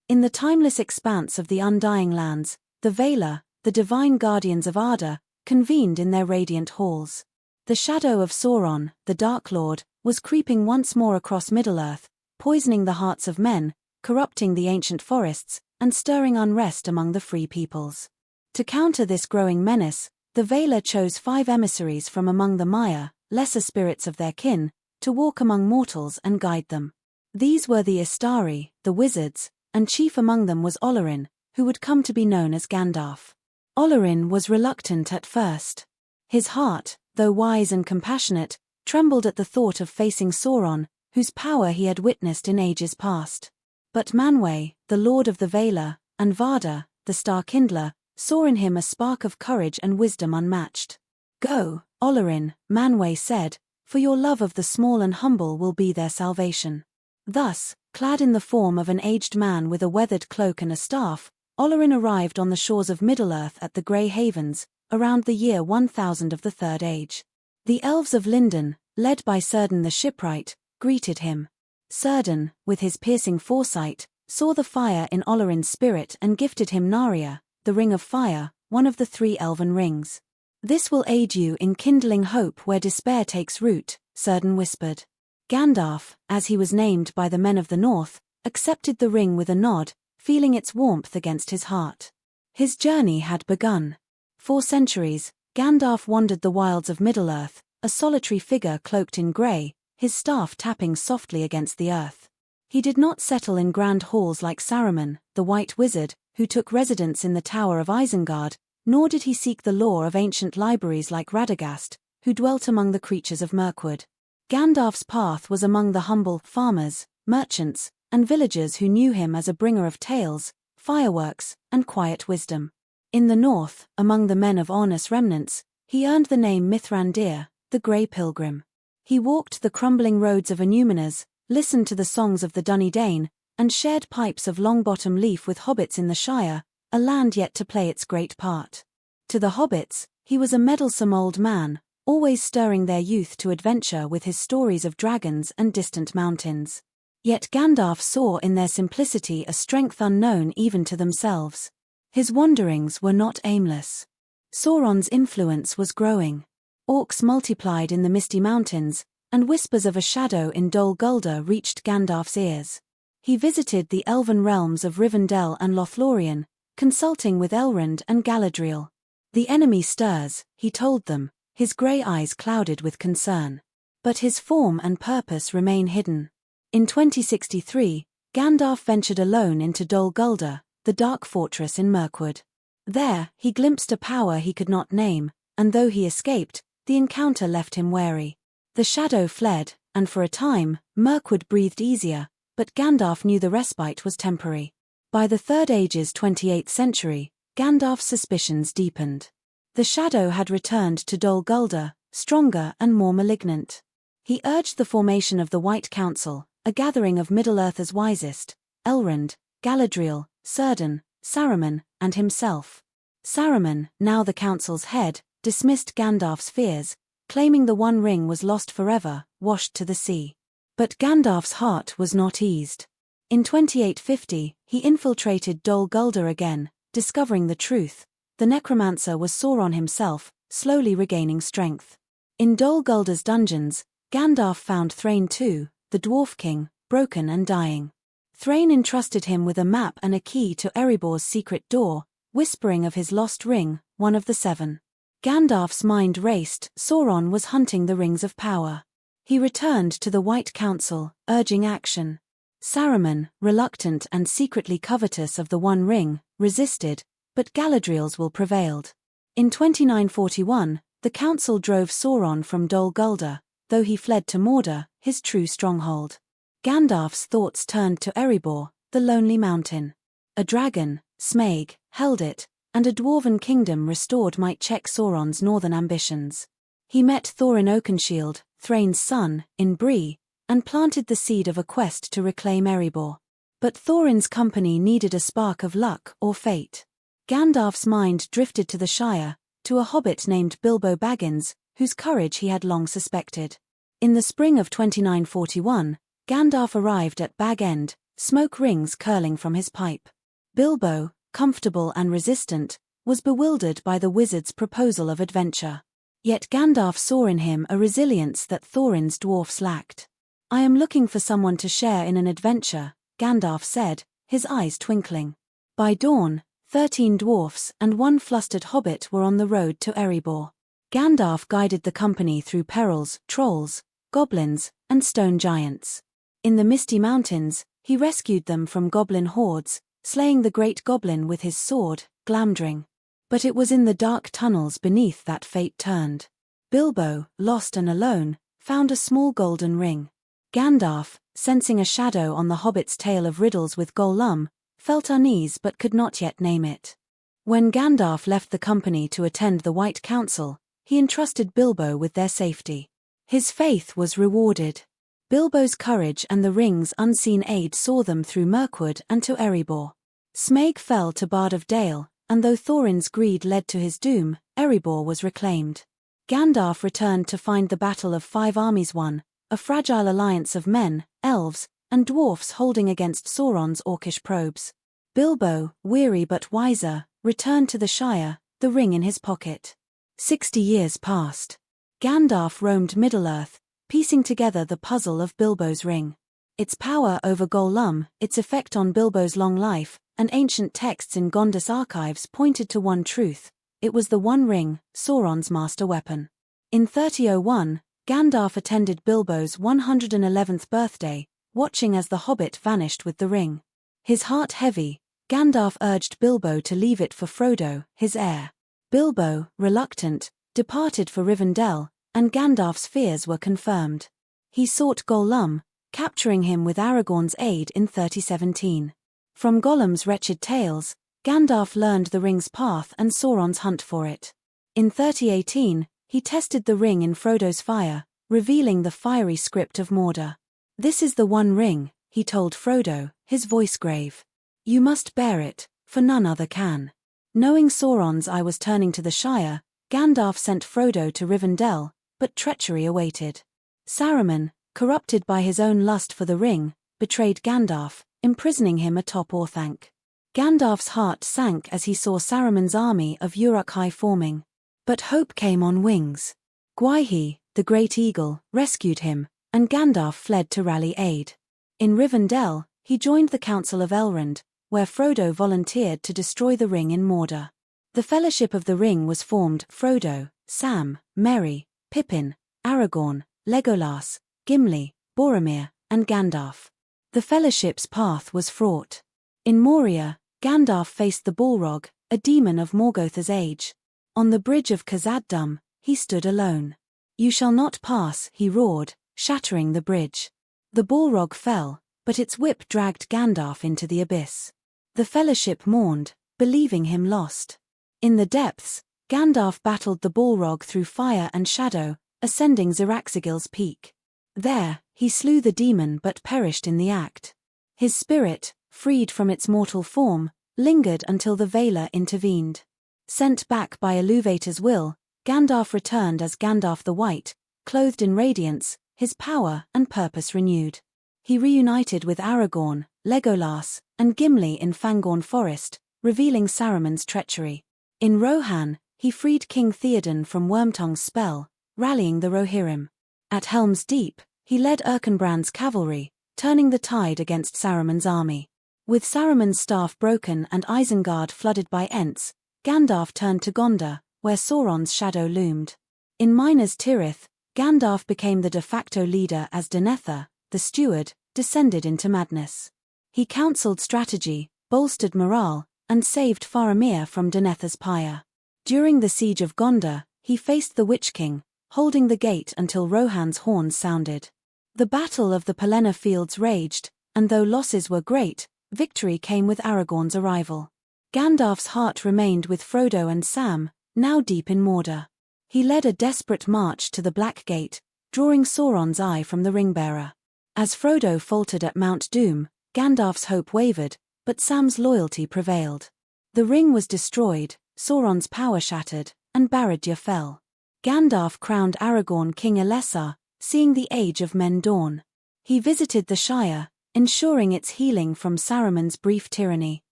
In the timeless expanse of the Undying Lands, the Valar, the divine guardians of Arda, convened in their radiant halls. The shadow of Sauron, the Dark Lord, was creeping once more across Middle-earth, poisoning the hearts of men, corrupting the ancient forests, and stirring unrest among the free peoples. To counter this growing menace, the Valar chose 5 emissaries from among the Maiar, lesser spirits of their kin, to walk among mortals and guide them. These were the Istari, the wizards, and chief among them was Olorin, who would come to be known as Gandalf. Olorin was reluctant at first. His heart, though wise and compassionate, trembled at the thought of facing Sauron, whose power he had witnessed in ages past. But Manwë, the lord of the Valar, and Varda, the star-kindler, saw in him a spark of courage and wisdom unmatched. "Go, Olorin," Manwë said, "for your love of the small and humble will be their salvation." Thus, clad in the form of an aged man with a weathered cloak and a staff, Olorin arrived on the shores of Middle-earth at the Grey Havens, around the year 1000 of the Third Age. The elves of Lindon, led by Círdan the shipwright, greeted him. Círdan, with his piercing foresight, saw the fire in Olorin's spirit and gifted him Narya, the Ring of Fire, one of the 3 elven rings. "This will aid you in kindling hope where despair takes root," Círdan whispered. Gandalf, as he was named by the men of the North, accepted the ring with a nod, feeling its warmth against his heart. His journey had begun. For centuries, Gandalf wandered the wilds of Middle-earth, a solitary figure cloaked in grey, his staff tapping softly against the earth. He did not settle in grand halls like Saruman, the White Wizard, who took residence in the Tower of Isengard, nor did he seek the lore of ancient libraries like Radagast, who dwelt among the creatures of Mirkwood. Gandalf's path was among the humble farmers, merchants, and villagers who knew him as a bringer of tales, fireworks, and quiet wisdom. In the north, among the men of Ornus remnants, he earned the name Mithrandir, the Grey Pilgrim. He walked the crumbling roads of Anúminas, listened to the songs of the Dunedain, and shared pipes of Longbottom Leaf with hobbits in the Shire, a land yet to play its great part. To the hobbits, he was a meddlesome old man, always stirring their youth to adventure with his stories of dragons and distant mountains. Yet Gandalf saw in their simplicity a strength unknown even to themselves. His wanderings were not aimless. Sauron's influence was growing. Orcs multiplied in the misty mountains, and whispers of a shadow in Dol Guldur reached Gandalf's ears. He visited the elven realms of Rivendell and Lothlorien, consulting with Elrond and Galadriel. "The enemy stirs," he told them, his grey eyes clouded with concern. But his form and purpose remain hidden. In 2063, Gandalf ventured alone into Dol Guldur, the dark fortress in Mirkwood. There, he glimpsed a power he could not name, and though he escaped, the encounter left him wary. The shadow fled, and for a time, Mirkwood breathed easier, but Gandalf knew the respite was temporary. By the Third Age's 28th century, Gandalf's suspicions deepened. The shadow had returned to Dol Guldur, stronger and more malignant. He urged the formation of the White Council, a gathering of Middle-earth's wisest, Elrond, Galadriel, Círdan, Saruman, and himself. Saruman, now the council's head, dismissed Gandalf's fears, claiming the One Ring was lost forever, washed to the sea. But Gandalf's heart was not eased. In 2850, he infiltrated Dol Guldur again, discovering the truth. The necromancer was Sauron himself, slowly regaining strength. In Dol Guldur's dungeons, Gandalf found Thrain II, the Dwarf King, broken and dying. Thrain entrusted him with a map and a key to Erebor's secret door, whispering of his lost ring, one of the 7. Gandalf's mind raced. Sauron was hunting the rings of power. He returned to the White Council, urging action. Saruman, reluctant and secretly covetous of the One Ring, resisted, but Galadriel's will prevailed. In 2941, the council drove Sauron from Dol Guldur, though he fled to Mordor, his true stronghold. Gandalf's thoughts turned to Erebor, the lonely mountain. A dragon, Smaug, held it, and a dwarven kingdom restored might check Sauron's northern ambitions. He met Thorin Oakenshield, Thrain's son, in Bree, and planted the seed of a quest to reclaim Erebor. But Thorin's company needed a spark of luck or fate. Gandalf's mind drifted to the Shire, to a hobbit named Bilbo Baggins, whose courage he had long suspected. In the spring of 2941, Gandalf arrived at Bag End, smoke rings curling from his pipe. Bilbo, comfortable and resistant, was bewildered by the wizard's proposal of adventure. Yet Gandalf saw in him a resilience that Thorin's dwarfs lacked. "I am looking for someone to share in an adventure," Gandalf said, his eyes twinkling. By dawn, 13 dwarfs and 1 flustered hobbit were on the road to Erebor. Gandalf guided the company through perils, trolls, goblins, and stone giants. In the misty mountains, he rescued them from goblin hordes, slaying the great goblin with his sword, Glamdring. But it was in the dark tunnels beneath that fate turned. Bilbo, lost and alone, found a small golden ring. Gandalf, sensing a shadow on the hobbit's tale of riddles with Gollum, felt unease but could not yet name it. When Gandalf left the company to attend the White Council, he entrusted Bilbo with their safety. His faith was rewarded. Bilbo's courage and the ring's unseen aid saw them through Mirkwood and to Erebor. Smaug fell to Bard of Dale, and though Thorin's greed led to his doom, Erebor was reclaimed. Gandalf returned to find the Battle of 5 Armies won, a fragile alliance of men, elves, and dwarfs holding against Sauron's orcish probes. Bilbo, weary but wiser, returned to the Shire, the ring in his pocket. 60 years passed. Gandalf roamed Middle-earth, piecing together the puzzle of Bilbo's ring. Its power over Gollum, its effect on Bilbo's long life, and ancient texts in Gondor's archives pointed to one truth: it was the One Ring, Sauron's master weapon. In 3001, Gandalf attended Bilbo's 111th birthday, watching as the hobbit vanished with the ring. His heart heavy, Gandalf urged Bilbo to leave it for Frodo, his heir. Bilbo, reluctant, departed for Rivendell, and Gandalf's fears were confirmed. He sought Gollum, capturing him with Aragorn's aid in 3017. From Gollum's wretched tales, Gandalf learned the ring's path and Sauron's hunt for it. In 3018, he tested the ring in Frodo's fire, revealing the fiery script of Mordor. "This is the One Ring," he told Frodo, his voice grave. "You must bear it, for none other can." Knowing Sauron's eye was turning to the Shire, Gandalf sent Frodo to Rivendell, but treachery awaited. Saruman, corrupted by his own lust for the ring, betrayed Gandalf, imprisoning him atop Orthanc. Gandalf's heart sank as he saw Saruman's army of Uruk-hai forming. But hope came on wings. Gwaihir, the great eagle, rescued him, and Gandalf fled to rally aid. In Rivendell, he joined the Council of Elrond, where Frodo volunteered to destroy the ring in Mordor. The Fellowship of the Ring was formed: Frodo, Sam, Merry, Pippin, Aragorn, Legolas, Gimli, Boromir, and Gandalf. The Fellowship's path was fraught. In Moria, Gandalf faced the Balrog, a demon of Morgotha's age. On the bridge of Khazad-dûm, he stood alone. "You shall not pass," he roared, shattering the bridge. The Balrog fell, but its whip dragged Gandalf into the abyss. The Fellowship mourned, believing him lost. In the depths, Gandalf battled the Balrog through fire and shadow, ascending Ziraxigil's peak. There, he slew the demon but perished in the act. His spirit, freed from its mortal form, lingered until the Valar intervened. Sent back by Iluvatar's will, Gandalf returned as Gandalf the White, clothed in radiance, his power and purpose renewed. He reunited with Aragorn, Legolas, and Gimli in Fangorn Forest, revealing Saruman's treachery. In Rohan, he freed King Theoden from Wormtongue's spell, rallying the Rohirrim. At Helm's Deep, he led Erkenbrand's cavalry, turning the tide against Saruman's army. With Saruman's staff broken and Isengard flooded by Ents, Gandalf turned to Gondor, where Sauron's shadow loomed. In Minas Tirith, Gandalf became the de facto leader as Denethor, the steward, descended into madness. He counseled strategy, bolstered morale, and saved Faramir from Denethor's pyre. During the siege of Gondor, he faced the Witch King, holding the gate until Rohan's horns sounded. The Battle of the Pelennor Fields raged, and though losses were great, victory came with Aragorn's arrival. Gandalf's heart remained with Frodo and Sam, now deep in Mordor. He led a desperate march to the Black Gate, drawing Sauron's eye from the Ringbearer. As Frodo faltered at Mount Doom, Gandalf's hope wavered, but Sam's loyalty prevailed. The ring was destroyed, Sauron's power shattered, and Barad-dûr fell. Gandalf crowned Aragorn King Elessar, seeing the age of men dawn. He visited the Shire, ensuring its healing from Saruman's brief tyranny.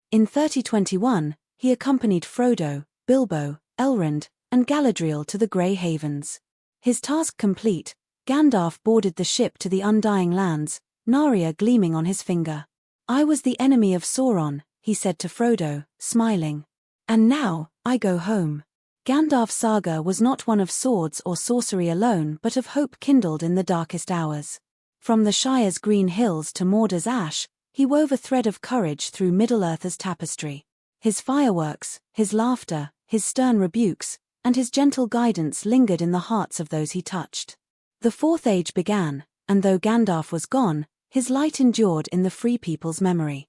In 3021, he accompanied Frodo, Bilbo, Elrond, and Galadriel to the Grey Havens. His task complete, Gandalf boarded the ship to the Undying Lands, Narya gleaming on his finger. "I was the enemy of Sauron," he said to Frodo, smiling. "And now, I go home." Gandalf's saga was not one of swords or sorcery alone but of hope kindled in the darkest hours. From the Shire's green hills to Mordor's ash, he wove a thread of courage through Middle-earth's tapestry. His fireworks, his laughter, his stern rebukes, and his gentle guidance lingered in the hearts of those he touched. The Fourth Age began, and though Gandalf was gone, his light endured in the Free People's memory.